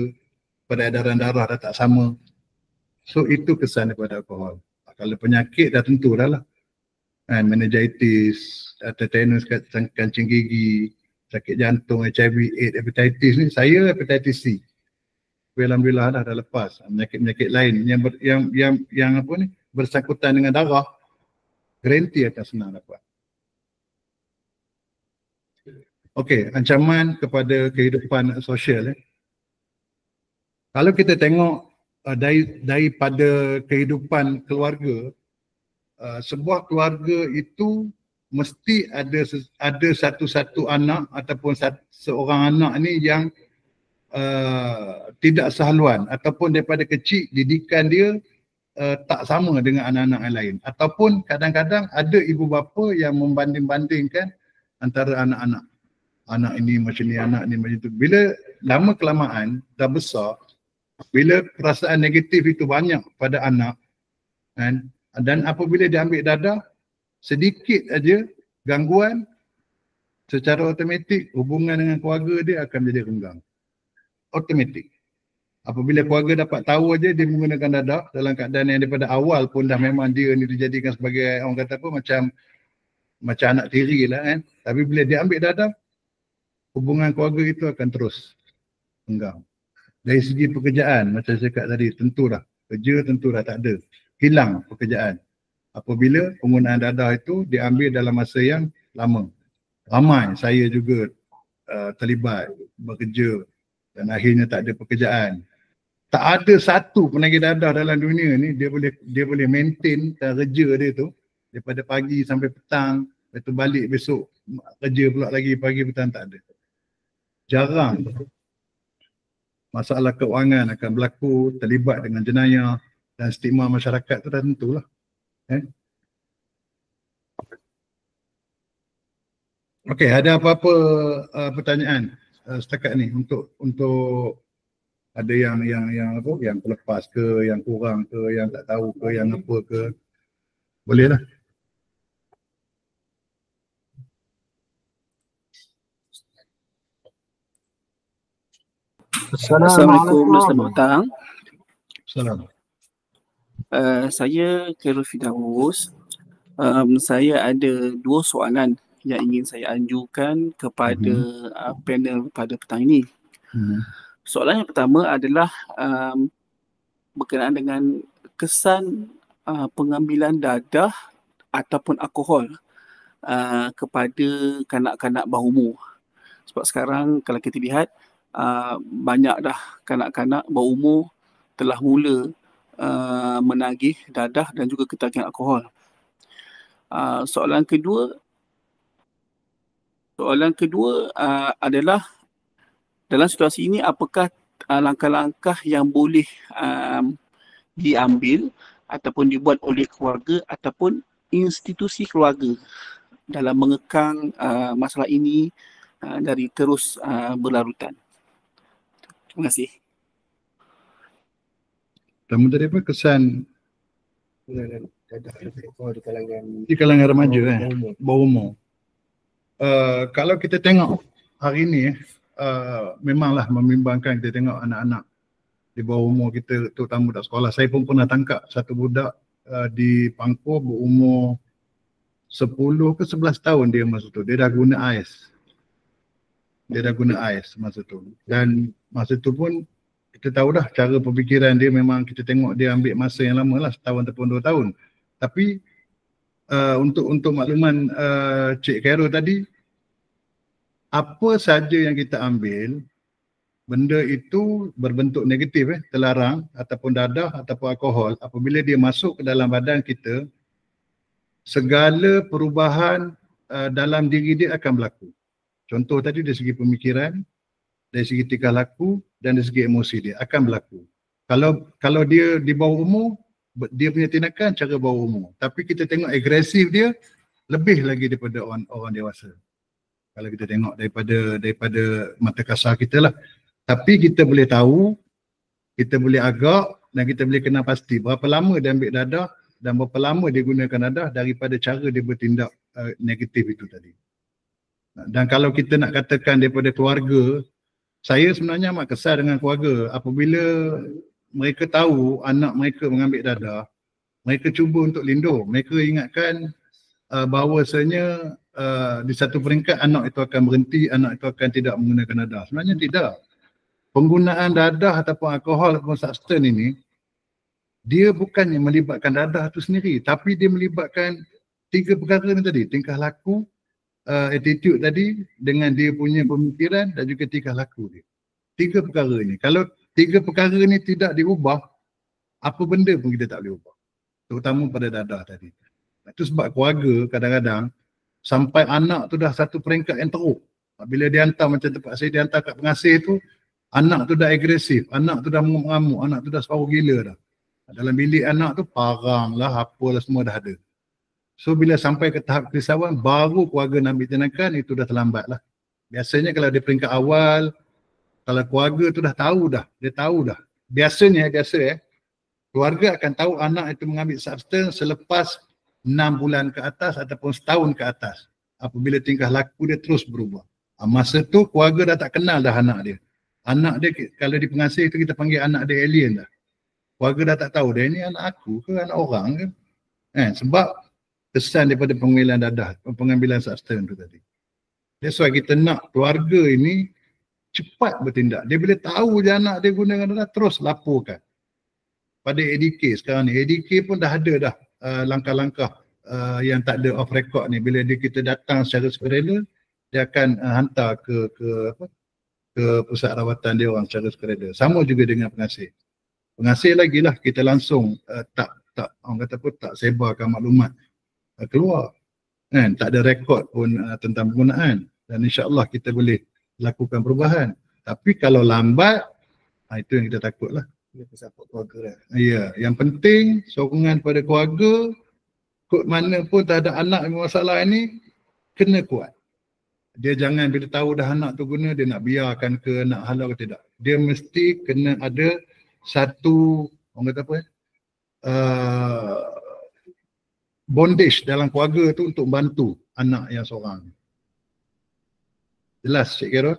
peredaran darah dah tak sama. So itu kesan daripada alkohol. Kalau penyakit dah tentu dah lah, meningitis, tetanus kancing gigi, sakit jantung, HIV, AIDS, hepatitis ni. Saya hepatitis C. Alhamdulillah dah lepas. Penyakit-penyakit lain yang apa ni, bersangkutan dengan darah, garanti akan senang dapat. Okey, ancaman kepada kehidupan sosial. Kalau kita tengok daripada kehidupan keluarga, sebuah keluarga itu mesti ada satu-satu anak ataupun seorang anak ni yang tidak sehaluan, ataupun daripada kecil didikan dia tak sama dengan anak-anak yang lain, ataupun kadang-kadang ada ibu bapa yang membanding-bandingkan antara anak-anak. Anak ini macam ni, anak ni macam tu. Bila lama kelamaan dah besar, bila perasaan negatif itu banyak pada anak, kan, dan apabila dia ambil dadah, sedikit aja gangguan, secara automatik hubungan dengan keluarga dia akan menjadi renggang. Automatik. Apabila keluarga dapat tahu aja dia menggunakan dadah dalam keadaan yang daripada awal pun dah memang dia ni dijadikan sebagai, orang kata apa, macam anak tiri lah kan. Tapi bila dia ambil dadah, hubungan keluarga itu akan terus renggang. Dari segi pekerjaan, macam saya cakap tadi, tentulah kerja tentulah tak ada, hilang pekerjaan apabila penggunaan dadah itu diambil dalam masa yang lama. Ramai saya juga terlibat bekerja dan akhirnya tak ada pekerjaan. Tak ada satu penagih dadah dalam dunia ni dia boleh maintain kerja dia tu daripada pagi sampai petang, lepas tu balik besok kerja pula lagi pagi petang, tak ada. Jarang. Masalah keuangan akan berlaku, terlibat dengan jenayah dan stigma masyarakat tu dah tentulah. Okey, ada apa-apa pertanyaan setakat ni untuk ada yang apa, yang terlepas ke, yang kurang ke, yang tak tahu ke, yang apa ke, boleh lah. Assalamualaikum, selamat petang. Assalamualaikum. Saya Khairul Firdaus. Saya ada dua soalan yang ingin saya ajukan kepada panel pada petang ini. Soalan yang pertama adalah berkenaan dengan kesan pengambilan dadah ataupun alkohol kepada kanak-kanak bawah umur. Sebab sekarang kalau kita lihat banyak dah kanak-kanak bawah umur telah mula menagih dadah dan juga ketagihan alkohol. Soalan kedua adalah dalam situasi ini apakah langkah-langkah yang boleh diambil ataupun dibuat oleh keluarga ataupun institusi keluarga dalam mengekang masalah ini dari terus berlarutan. Terima kasih. Pertama tadi apa kesan di kalangan remaja bawah umur. Kalau kita tengok hari ini memanglah membimbangkan kita tengok anak-anak di bawah umur kita, terutama budak sekolah. Saya pun pernah tangkap satu budak di Pangkor berumur 10 ke 11 tahun dia masa tu. Dia dah guna ais. Masa tu. Dan masa tu pun kita tahu dah cara pemikiran dia, memang kita tengok dia ambil masa yang lama lah, setahun ataupun 2 tahun. Tapi untuk makluman Cik Khairul tadi, apa saja yang kita ambil, benda itu berbentuk negatif, terlarang ataupun dadah ataupun alkohol, apabila dia masuk ke dalam badan kita, segala perubahan dalam diri dia akan berlaku. Contoh tadi dari segi pemikiran, dari segi tingkah laku dan dari segi emosi dia akan berlaku. Kalau dia di bawah umur, dia punya tindakan cara bawah umur. Tapi kita tengok agresif dia lebih lagi daripada orang dewasa. Kalau kita tengok daripada mata kasar kita lah. Tapi kita boleh tahu, kita boleh agak dan kita boleh kenal pasti berapa lama dia ambil dadah dan berapa lama dia gunakan dadah daripada cara dia bertindak negatif itu tadi. Dan kalau kita nak katakan daripada keluarga, saya sebenarnya amat kesal dengan keluarga apabila mereka tahu anak mereka mengambil dadah, mereka cuba untuk lindung. Mereka ingatkan bahawasanya di satu peringkat anak itu akan berhenti, anak itu akan tidak menggunakan dadah. Sebenarnya tidak. Penggunaan dadah ataupun alkohol ataupun substan ini, dia bukannya melibatkan dadah itu sendiri, tapi dia melibatkan 3 perkara ni tadi, tingkah laku, attitude tadi dengan dia punya pemikiran dan juga tingkah laku dia. 3 perkara ni. Kalau 3 perkara ni tidak diubah, apa benda pun kita tak boleh ubah. Terutama pada dadah tadi. Itu sebab keluarga kadang-kadang sampai anak tu dah satu peringkat yang teruk. Bila dia hantar macam tempat saya, dia hantar kat pengasih tu, anak tu dah agresif, anak tu dah mengamuk, anak tu dah separuh gila dah. Dalam bilik anak tu parang lah, apalah semua dah ada. So bila sampai ke tahap kerisauan, baru keluarga nak ambil tindakan, itu dah terlambat lah. Biasanya kalau di peringkat awal, kalau keluarga tu dah tahu dah, dia tahu dah. Biasa keluarga akan tahu anak itu mengambil substan selepas 6 bulan ke atas ataupun setahun ke atas. Apabila tingkah laku dia terus berubah. Masa tu keluarga dah tak kenal dah anak dia. Anak dia, kalau di pengasih tu kita panggil anak dia alien dah. Keluarga dah tak tahu dia ni anak aku ke anak orang ke. Sebab kesan daripada pengambilan dadah, pengambilan substan tu tadi. That's why kita nak keluarga ini cepat bertindak. Dia bila tahu je anak dia gunakan dadah, terus laporkan. Pada ADK sekarang ni, ADK pun dah ada dah langkah-langkah yang tak ada off record ni. Bila kita datang secara sukarela, dia akan hantar ke pusat rawatan dia orang secara sukarela. Sama juga dengan pengasih. Pengasih lagi lah kita langsung orang kata pun tak sebarkan maklumat keluar. Tak ada rekod pun tentang penggunaan. Dan insya-Allah kita boleh lakukan perubahan. Tapi kalau lambat, itu yang kita takut lah. Ya, yang penting sokongan pada keluarga, kod mana pun tak ada anak yang masalah ini, kena kuat. Dia jangan bila tahu dah anak tu guna, dia nak biarkan ke, nak halau ke tidak. Dia mesti kena ada satu, orang kata apa bondage dalam keluarga tu untuk bantu anak yang seorang. Jelas Cik Khairul?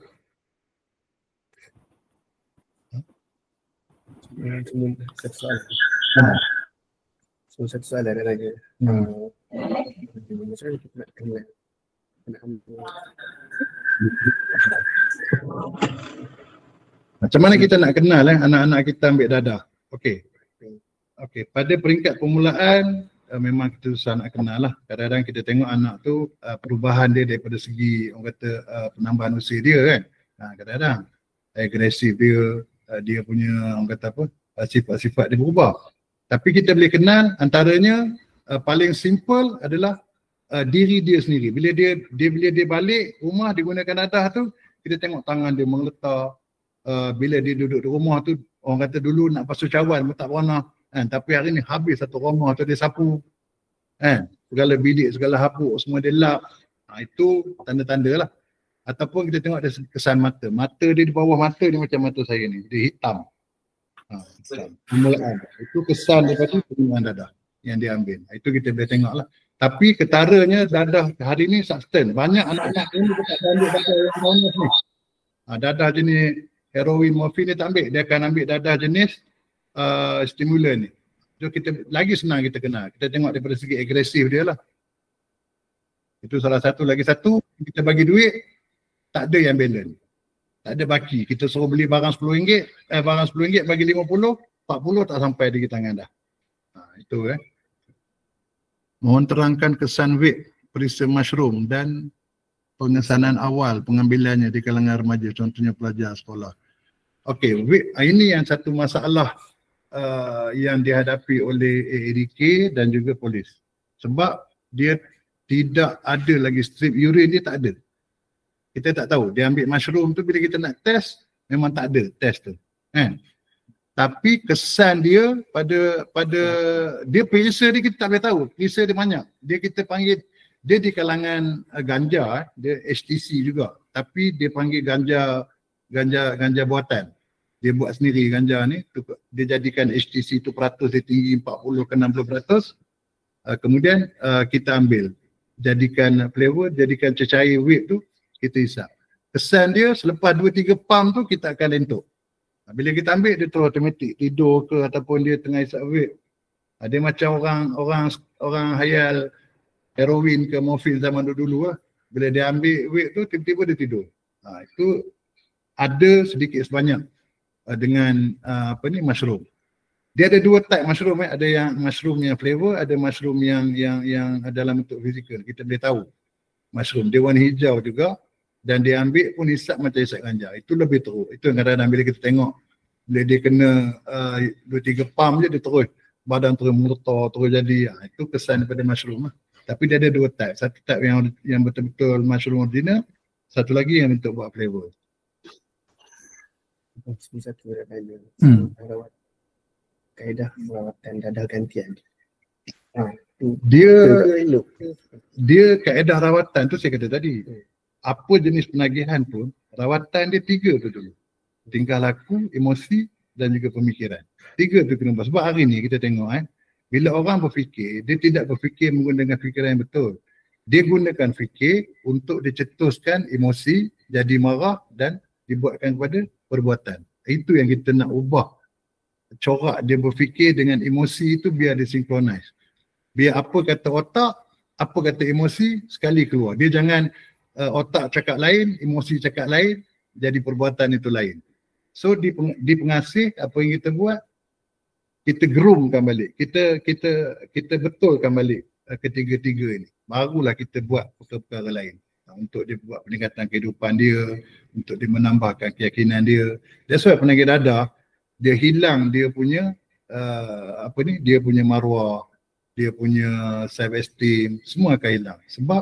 Satu soalan. Satu soalan ada lagi. Macam mana kita nak kenal Macam mana kita nak kenal anak-anak kita ambil dadah? Okey. Okey, pada peringkat permulaan memang kita susah nak kenal lah. Kadang-kadang kita tengok anak tu perubahan dia daripada segi orang kata penambahan usia dia kan. Kadang-kadang agresif dia, dia punya orang kata apa, sifat-sifat dia berubah. Tapi kita boleh kenal antaranya paling simple adalah diri dia sendiri. Bila dia balik rumah dia gunakan dadah tu, kita tengok tangan dia mengeletar. Bila dia duduk di rumah tu, orang kata dulu nak basuh cawan pun tak pernah. Tapi hari ni habis satu rumah tu dia sapu. Segala bilik, segala hapuk semua dia lap. Itu tanda-tanda lah. Ataupun kita tengok ada kesan mata. Mata dia di bawah mata dia macam mata saya ni. Dia hitam. Permulaan. Itu kesan daripada penggunaan dadah yang dia ambil. Itu kita boleh tengok lah. Tapi ketaranya dadah hari ni substan. Banyak anak-anak ni dia tak ambil dadah yang bonus ni. Dadah jenis heroin, morfin dia tak ambil. Dia akan ambil dadah jenis stimulan ni. So kita lagi senang kita kenal. Kita tengok daripada segi agresif dia lah. Itu salah satu. Lagi satu, kita bagi duit, tak ada yang balance. Tak ada baki. Kita suruh beli barang RM10, barang RM10 bagi RM50, RM40 tak sampai di tangan dah. Itu Mohon terangkan kesan vape, perisa mushroom dan pengesanan awal pengambilannya di kalangan remaja, contohnya pelajar sekolah. Okey, vape ini yang satu masalah yang dihadapi oleh AADK dan juga polis. Sebab dia tidak ada lagi strip urine, dia tak ada. Kita tak tahu. Dia ambil mushroom tu bila kita nak test, memang tak ada test tu. Tapi kesan dia pada dia perisa dia kita tak boleh tahu. Perisa dia banyak. Dia kita panggil, dia di kalangan ganja, dia HTC juga. Tapi dia panggil ganja buatan. Dia buat sendiri ganja ni, dia jadikan HTC tu peratus dia tinggi 40 ke 60%. Kemudian kita ambil, jadikan flavor, jadikan cecair vape tu, kita hisap. Kesan dia selepas 2-3 pump tu kita akan lentuk. Bila kita ambil dia terus automatik tidur ke ataupun dia tengah hisap vape. Dia macam orang hayal heroin ke morfin zaman dulu lah. Bila dia ambil vape tu tiba-tiba dia tidur. Itu ada sedikit sebanyak dengan mushroom. Dia ada dua type mushroom, ada yang mushroom yang flavor, ada mushroom yang dalam bentuk fizikal. Kita boleh tahu mushroom dia warna hijau juga dan dia ambil pun hisap macam hisap ganja. Itu lebih teruk. Itu kadang-kadang bila kita tengok bila dia kena 2-3 pump je dia terus badan terus meletar, terus jadi. Itu kesan daripada mushroom lah. Tapi dia ada dua type. Satu type yang betul-betul mushroom original, satu lagi yang bentuk buat flavor. Satu tanya. Kaedah perawatan dadah gantian. Dia kaedah rawatan tu saya kata tadi. Apa jenis penagihan pun, rawatan dia 3 tu dulu. Tingkah laku, emosi dan juga pemikiran. 3 tu kena buat. Sebab hari ni kita tengok bila orang berfikir, dia tidak berfikir menggunakan fikiran yang betul. Dia gunakan fikir untuk dicetuskan emosi, jadi marah dan dibuatkan kepada perbuatan. Itu yang kita nak ubah. Corak dia berfikir dengan emosi itu biar dia synchronize. Biar apa kata otak, apa kata emosi sekali keluar. Dia jangan otak cakap lain, emosi cakap lain, jadi perbuatan itu lain. So di pengasih apa yang kita buat, kita groomkan balik. Kita betulkan balik ketiga-tiga ini. Barulah kita buat perkara-perkara lain. Untuk dia buat peningkatan kehidupan dia, untuk dia menambahkan keyakinan dia. That's why penagih dadah, dia hilang dia punya dia punya maruah, dia punya self esteem, semua akan hilang. Sebab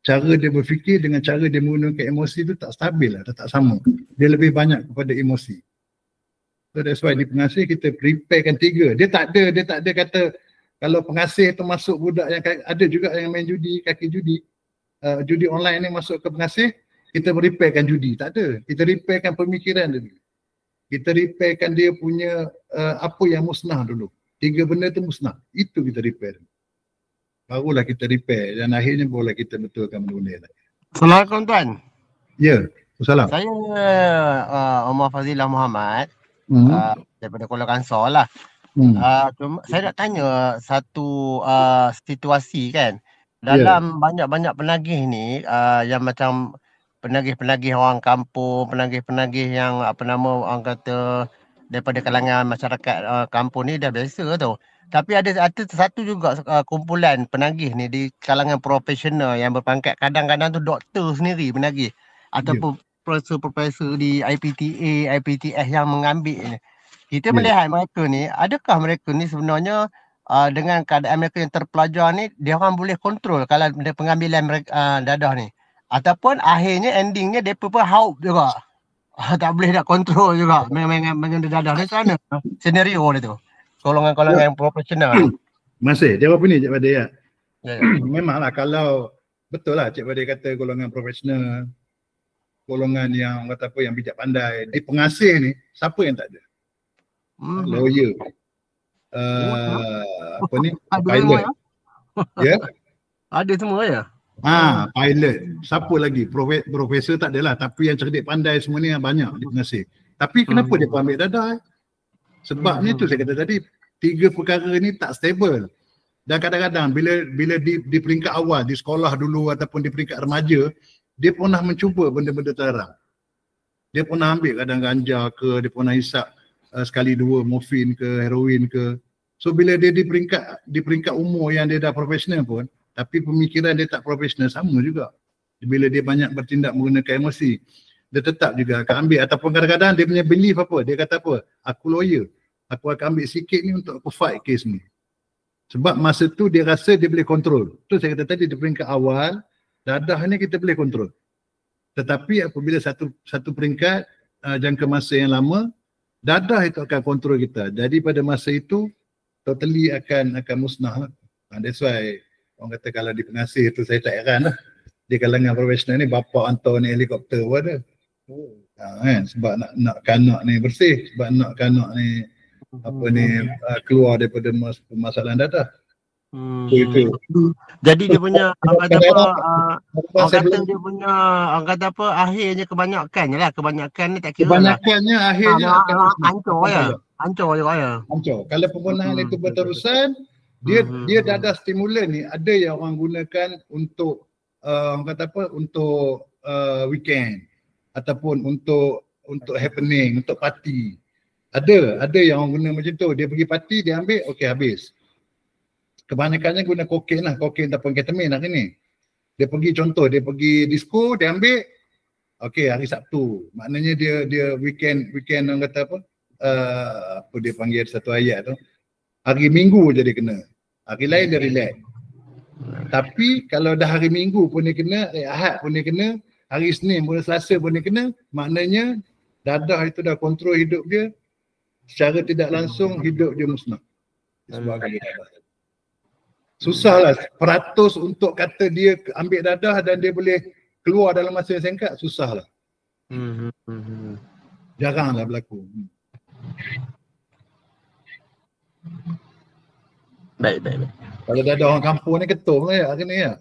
cara dia berfikir dengan cara dia menggunakan emosi tu tak stabil lah, tak sama. Dia lebih banyak kepada emosi. So that's why di pengasih kita preparekan 3. Dia tak ada kata kalau pengasih tu masuk budak yang ada juga yang main judi, kaki judi. Judi online ni masuk ke pengasih, kita repairkan judi. Tak ada. Kita repairkan pemikiran dia. Kita repairkan dia punya apa yang musnah dulu. 3 benda tu musnah. Itu kita repair. Barulah kita repair dan akhirnya barulah kita betulkan benda-benda. Assalamualaikum tuan. Ya, salam. Saya Omar Fazilah Muhammad daripada Kuala Kansar lah. Saya nak tanya satu situasi kan. Dalam banyak-banyak penagih ni yang macam penagih-penagih orang kampung, penagih-penagih yang orang kata daripada kalangan masyarakat kampung ni dah biasa tu. Tapi ada satu juga kumpulan penagih ni di kalangan profesional yang berpangkat, kadang-kadang tu doktor sendiri penagih ataupun profesor-profesor di IPTA, IPTS yang mengambil ni. Kita melihat mereka ni, adakah mereka ni sebenarnya dengan keadaan mereka yang terpelajar ni, dia orang boleh kontrol kalau ada pengambilan mereka, dadah ni. Ataupun akhirnya endingnya mereka pun haub juga. Tak boleh nak kontrol juga. Dengan dadah ni macam mana senario dia tu? Golongan-golongan yang profesional. Masih, jawab ni Cik Badai ya. Memanglah kalau betul lah Cik Badai kata golongan profesional, golongan yang kata apa yang bijak pandai. Di pengasih ni, siapa yang tak ada? Lawyer. Apa ni? Pilot. Ya? Ada semua ya? Pilot. Siapa lagi? Profesor tak adalah, tapi yang cerdik pandai semua ni banyak di pengasih. Tapi kenapa dia pun ambil dadah? Sebabnya tu saya kata tadi, 3 perkara ni tak stable. Dan kadang-kadang bila di peringkat awal, di sekolah dulu ataupun di peringkat remaja, dia pernah mencuba benda-benda terlarang. Dia pernah ambil kadang ganja ke, dia pernah hisap sekali dua morfin ke, heroin ke. So bila dia di peringkat umur yang dia dah profesional pun, tapi pemikiran dia tak profesional, sama juga. Bila dia banyak bertindak menggunakan emosi, dia tetap juga akan ambil. Ataupun kadang-kadang dia punya belief apa, dia kata apa, aku lawyer, aku akan ambil sikit ni untuk aku fight case ni. Sebab masa tu dia rasa dia boleh kontrol. Tu saya kata tadi, di peringkat awal, dadah ni kita boleh kontrol. Tetapi apabila satu peringkat jangka masa yang lama, dadah itu akan kontrol kita. Jadi pada masa itu totally akan musnah. That's why orang kata kalau di pengasih tu saya tak heran lah. Di kalangan profesional ni bapa hantar ni helikopter pun ada. Kan? Sebab nak kanak ni bersih, sebab nak kanak ni keluar daripada permasalahan dadah. Itu. Jadi dia punya orang kata apa akhirnya kebanyakannya ni tak kira kebanyakannya lah. Akhirnya akan hancur juga ya. Hancur. Kalau penggunaan itu berterusan, dia dadah stimulan ni ada yang orang gunakan untuk orang kata apa, untuk weekend ataupun untuk happening, untuk party. Ada yang orang guna macam tu. Dia pergi party, dia ambil, okey habis. Kebanyakannya guna kokain lah, kokain ataupun ketamin hari ni. Dia pergi disco, dia ambil, okey hari Sabtu. Maknanya dia weekend orang kata apa, apa dia panggil satu ayat tu. Hari Minggu je dia kena. Hari lain dia relax. Tapi kalau dah hari Minggu pun dia kena, Ahad pun dia kena, hari Isnin pun Selasa pun dia kena, maknanya dadah itu dah kontrol hidup dia. Secara tidak langsung hidup dia musnah. Sebab dia dadah. Susahlah peratus untuk kata dia ambil dadah dan dia boleh keluar dalam masa yang singkat, susahlah. Jaranglah berlaku. Baik. Kalau dadah orang kampung ni ketum lah ya hari ni ya.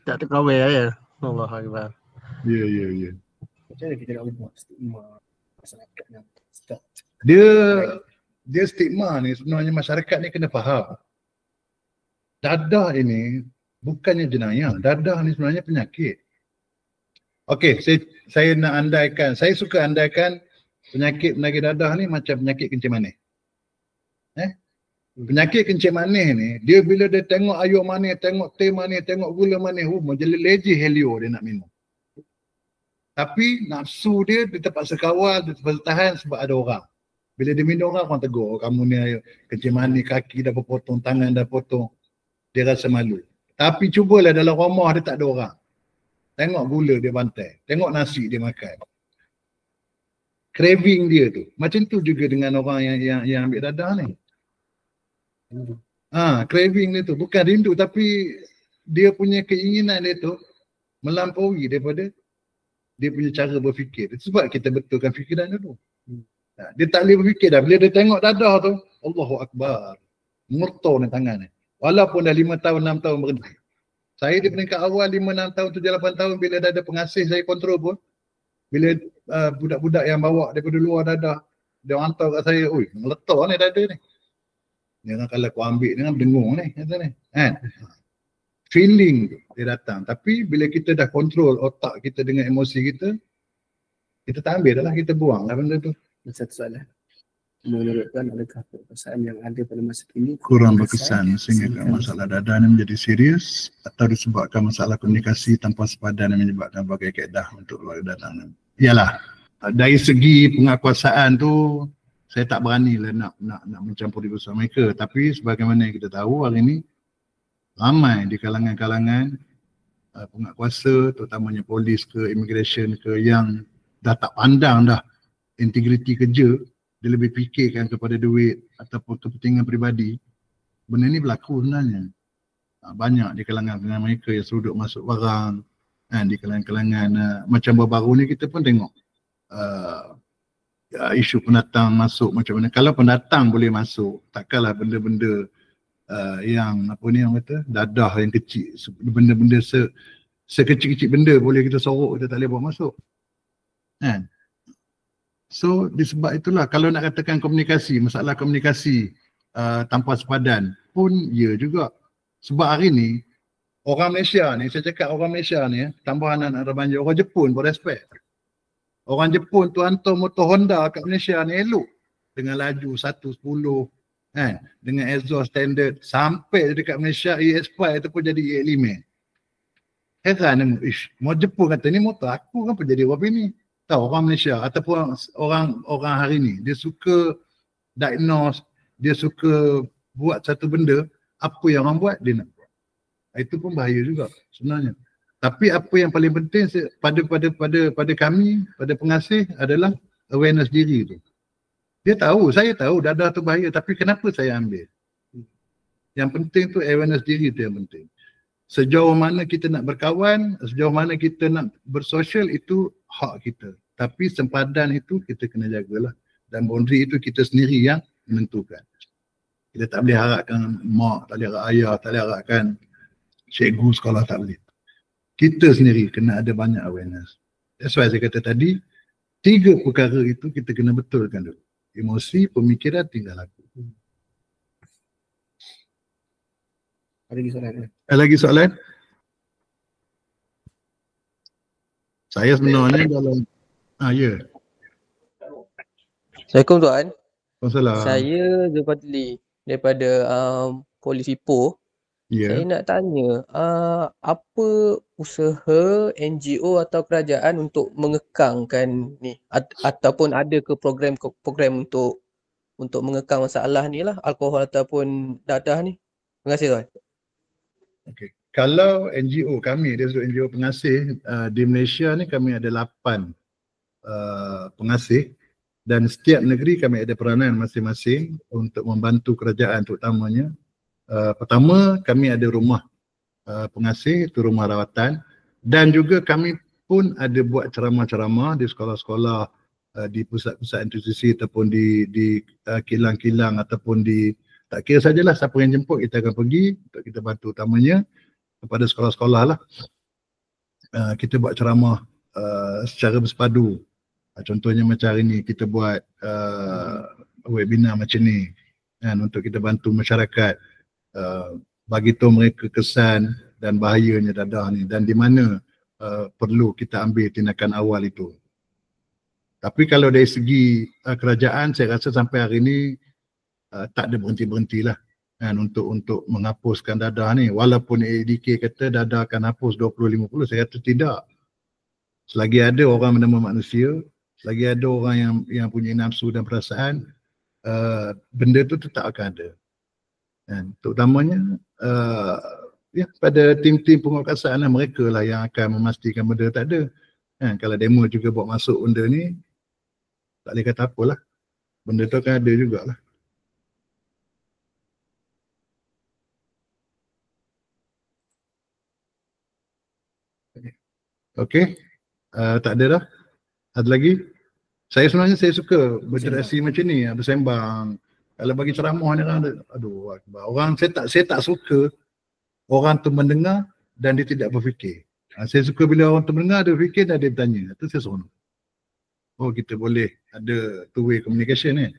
Tak terkawal ya. Allah Akbar. Ya. Macam mana kita nak ubah stigma masyarakat yang start? Dia stigma ni sebenarnya masyarakat ni kena faham. Dadah ini bukannya jenayah. Dadah ni sebenarnya penyakit. Okey, saya nak andaikan, saya suka andaikan penyakit dadah ni macam penyakit kencing manis. Penyakit kencing manis ni, dia bila dia tengok air manis, tengok teh manis, tengok gula manis, menjadi leji helio dia nak minum. Tapi nafsu dia terpaksa kawal, dia terpaksa tahan sebab ada orang. Bila dia minum orang tegur, kamu ni kencing manis, kaki dah berpotong, tangan dah potong. Dia rasa malu. Tapi cubalah dalam rumah dia tak ada orang. Tengok gula dia bantai, tengok nasi dia makan. Craving dia tu. Macam tu juga dengan orang yang ambil dadah ni. Craving dia tu. Bukan rindu tapi dia punya keinginan dia tu melampaui daripada dia punya cara berfikir. Sebab kita betulkan fikiran dia tu. Dia tak boleh berfikir dah. Bila dia tengok dadah tu, Allahu Akbar. Murtau ni tangan ni. Walaupun dah 5 tahun, 6 tahun berhenti. Saya di peringkat awal 5, 6 tahun, 7, 8 tahun bila dah ada pengasih saya kontrol pun. Bila budak-budak yang bawa daripada luar dadah, dia hantar kat saya, oi meletak ni dada ni. Dia kalau aku ambil ni kan dengung ni, kata ni. Kan? feeling dia datang. Tapi bila kita dah kontrol otak kita dengan emosi kita, kita tak ambil dah lah, kita buang lah benda tu. Satu soalan. Menurut Tuan, adakah perkosaan yang ada pada masa kini Kurang berkesan sehingga masalah dada ni menjadi serius atau disebabkan masalah komunikasi tanpa sepadan yang menyebabkan berbagai kaedah untuk keluarga datang. Yalah, dari segi penguatkuasaan tu saya tak berani lah nak mencampuri urusan mereka, tapi sebagaimana yang kita tahu hari ni ramai di kalangan-kalangan penguatkuasa, terutamanya polis ke immigration ke, yang dah tak pandang dah integriti kerja, dia lebih fikirkan kepada duit ataupun kepentingan peribadi. Benda ni berlaku sebenarnya. Banyak di kalangan mereka yang seruduk masuk barang, di kalangan-kalangan macam baru-baru ni kita pun tengok isu pendatang masuk macam mana. Kalau pendatang boleh masuk, takkanlah benda-benda yang apa ni orang kata, dadah yang kecil, benda-benda sekecil-kecil benda boleh kita sorok, kita tak boleh bawa masuk. Kan? So disebab itulah kalau nak katakan komunikasi, masalah komunikasi tanpa sepadan pun ya juga. Sebab hari ni orang Malaysia ni, saya cakap orang Malaysia ni, tambah anak-anak remaja, orang Jepun pun respect. Orang Jepun tu hantar motor Honda kat Malaysia ni elok, dengan laju 110 kan, dengan exhaust standard, sampai dekat Malaysia EX5 tu pun jadi EX5. Heran ni, mau Jepun kata ni motor aku, kenapa jadi apa ni? Tahu orang Malaysia ataupun orang hari ni, dia suka diagnose, dia suka buat satu benda, apa yang orang buat dia nak buat. Itu pun bahaya juga sebenarnya. Tapi apa yang paling penting pada kami, pada pengasih adalah awareness diri tu. Dia tahu, saya tahu dadah tu bahaya, tapi kenapa saya ambil? Yang penting tu awareness diri tu yang penting. Sejauh mana kita nak berkawan, sejauh mana kita nak bersosial, itu hak kita. Tapi sempadan itu kita kena jagalah. Dan boundary itu kita sendiri yang menentukan. Kita tak boleh harapkan mak, tak boleh harap ayah, tak boleh harapkan cikgu sekolah, tak boleh. Kita sendiri kena ada banyak awareness. That's why saya kata tadi, 3 perkara itu kita kena betulkan dulu. Emosi, pemikiran, tingkah laku. Ada lagi soalan? Ada lagi soalan? Saya sebenarnya dalam ya. Assalamualaikum Tuan. Waalaikumsalam. Saya Zulfadli daripada Polis Ipoh. Ya. Saya nak tanya, apa usaha NGO atau kerajaan untuk mengekangkan ni, ataupun ada ke program untuk mengekang masalah ni lah, alkohol ataupun dadah ni? Terima kasih Tuan. Okey. Kalau NGO kami, dia NGO pengasih di Malaysia ni, kami ada 8 pengasih, dan setiap negeri kami ada peranan masing-masing untuk membantu kerajaan terutamanya. Pertama, kami ada rumah pengasih, itu rumah rawatan, dan juga kami pun ada buat ceramah-ceramah di sekolah-sekolah, di pusat-pusat institusi ataupun di kilang-kilang ataupun di, tak kira sajalah siapa yang jemput, kita akan pergi untuk kita bantu, utamanya kepada sekolah-sekolah lah. Kita buat ceramah secara bersepadu. Contohnya macam hari ni kita buat webinar macam ni kan, untuk kita bantu masyarakat, bagi tahu mereka kesan dan bahayanya dadah ni, dan di mana perlu kita ambil tindakan awal itu. Tapi kalau dari segi kerajaan, saya rasa sampai hari ni tak ada berhenti-berhentilah kan, untuk menghapuskan dadah ni. Walaupun ADK kata dadah akan hapus 20-50, saya kata tidak. Selagi ada orang bernama manusia, selagi ada orang yang punya nafsu dan perasaan, benda tu tetap akan ada. Dan terutamanya pada tim-tim penguatkuasaan lah, mereka lah yang akan memastikan benda tak ada. Kalau demo juga bawa masuk benda ni, tak boleh kata apalah. Benda tu akan ada jugalah. Okey, tak ada dah. Ada lagi? Saya sebenarnya suka berinteraksi macam ni, bersembang. Kalau bagi ceramah ni kan, aduh, orang saya tak suka orang tu mendengar dan dia tidak berfikir. Saya suka bila orang tu mendengar, dia berfikir dan dia bertanya. Itu saya seronok. Oh, kita boleh ada two-way communication ni.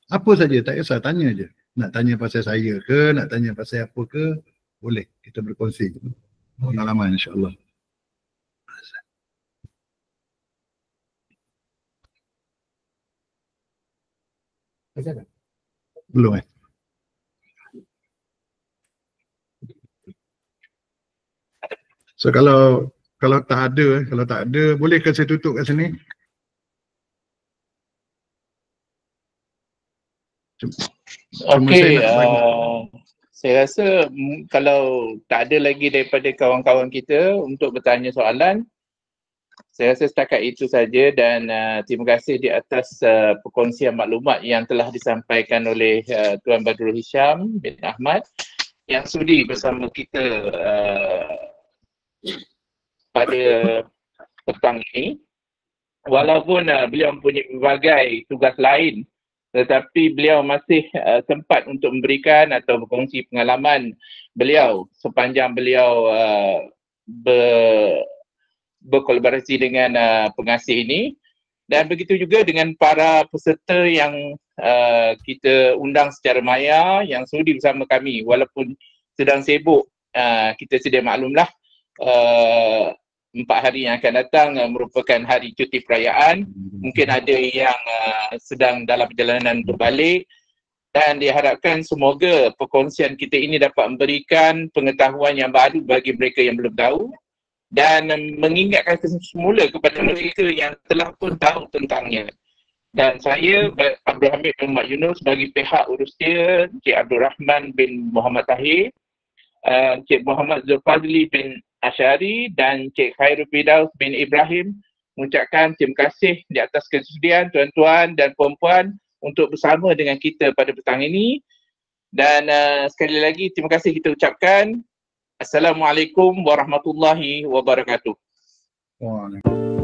Apa saja, tak kisah, tanya je. Nak tanya pasal saya ke, nak tanya pasal apa ke, boleh kita berkongsi pengalaman insya-Allah. Belum So kalau tak ada boleh ke saya tutup kat sini? Okey, saya rasa kalau tak ada lagi daripada kawan-kawan kita untuk bertanya soalan, saya rasa setakat itu saja dan terima kasih di atas perkongsian maklumat yang telah disampaikan oleh Tuan Badrul Hisham bin Ahmad yang sudi bersama kita pada petang ini. Walaupun beliau mempunyai berbagai tugas lain, tetapi beliau masih sempat untuk memberikan atau berkongsi pengalaman beliau sepanjang beliau berkolaborasi dengan pengasih ini, dan begitu juga dengan para peserta yang kita undang secara maya yang sudi bersama kami walaupun sedang sibuk. Kita sedia maklumlah 4 hari yang akan datang merupakan hari cuti perayaan. Mungkin ada yang sedang dalam perjalanan berbalik, dan diharapkan semoga perkongsian kita ini dapat memberikan pengetahuan yang baru bagi mereka yang belum tahu dan mengingatkan semula kepada mereka yang telah pun tahu tentangnya. Dan saya, Abdul Hamid bin Muhammad Yunus, bagi pihak urusnya, Encik Abdul Rahman bin Muhammad Tahir, Encik Muhammad Zulfazli bin Asyari dan Encik Khairul Firdaus bin Ibrahim, mengucapkan terima kasih di atas kesudian tuan-tuan dan puan-puan untuk bersama dengan kita pada petang ini. Dan sekali lagi terima kasih kita ucapkan. Assalamualaikum warahmatullahi wabarakatuh. Waalaikumsalam.